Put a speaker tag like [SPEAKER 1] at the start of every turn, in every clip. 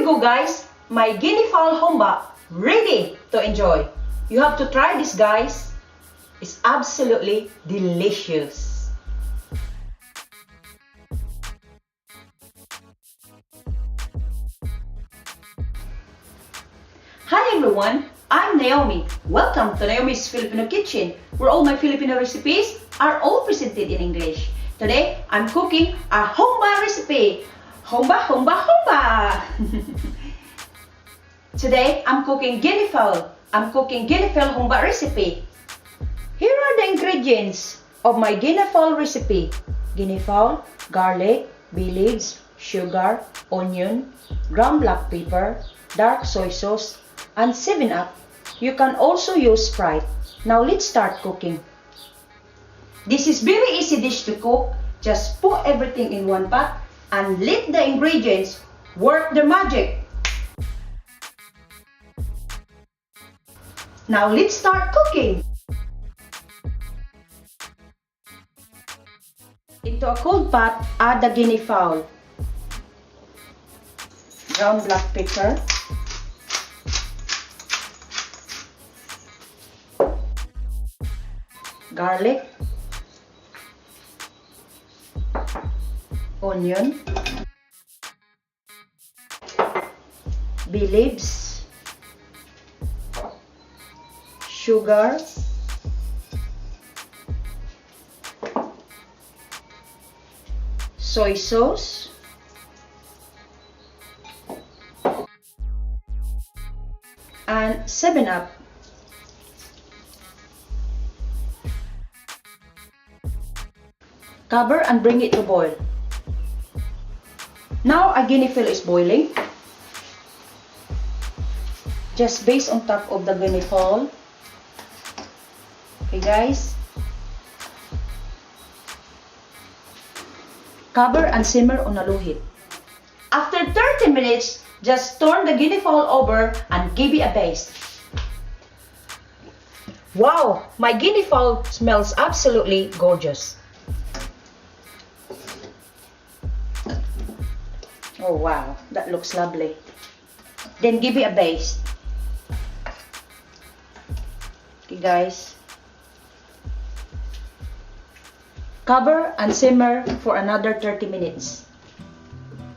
[SPEAKER 1] we go guys, my Guinea Fowl Humba ready to enjoy. You have to try this guys. It's absolutely delicious. Hi everyone, I'm Naomi. Welcome to Naomi's Filipino Kitchen, where all my Filipino recipes are all presented in English. Today, I'm cooking a humba recipe. Humba, humba, humba! Today, I'm cooking Guinea Fowl. I'm cooking Guinea Fowl Humba recipe. Here are the ingredients of my Guinea Fowl recipe. Guinea fowl, garlic, bay leaves, sugar, onion, ground black pepper, dark soy sauce, and 7-Up. You can also use Sprite. Now let's start cooking. This is very easy dish to cook. Just put everything in one pot and let the ingredients work their magic. Now let's start cooking. Into a cold pot, add the Guinea fowl, ground black pepper, garlic, onion, bay leaves, sugar, soy sauce, and 7-Up. Cover and bring it to boil. Now a Guinea fowl is boiling. Just base on top of the Guinea fowl. Okay guys. Cover and simmer on a low heat. After 30 minutes, just turn the Guinea fowl over and give it a baste. Wow, my Guinea fowl smells absolutely gorgeous. Oh wow, that looks lovely. Then give it a baste. Okay guys. Cover and simmer for another 30 minutes.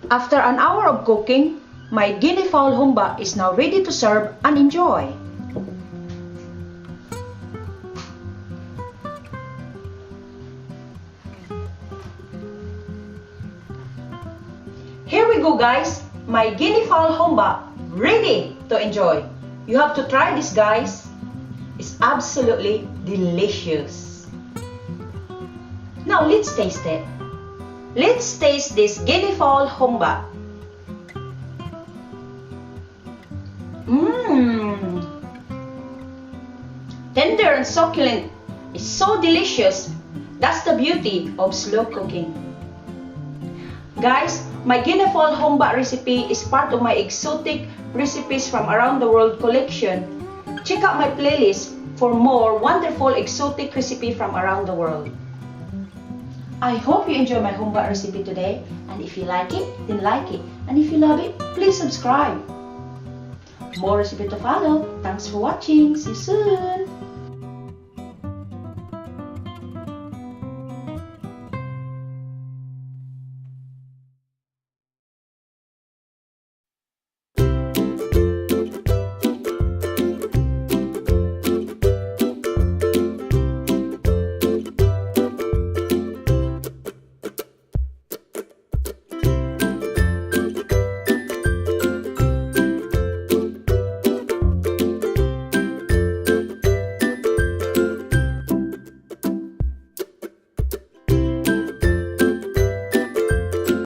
[SPEAKER 1] After an hour of cooking, my Guinea Fowl Humba is now ready to serve and enjoy. Here we go guys, my Guinea Fowl Humba ready to enjoy. You have to try this guys. It's absolutely delicious. Now let's taste it. Let's taste this Guinea Fowl Humba. Tender and succulent. It's so delicious. That's the beauty of slow cooking. Guys, my Guinea Fowl Humba recipe is part of my exotic recipes from around the world collection. Check out my playlist for more wonderful exotic recipe from around the world. I hope you enjoy my humba recipe today, and if you like it, then like it, and if you love it, please subscribe. More recipe to follow. Thanks for watching. See you soon.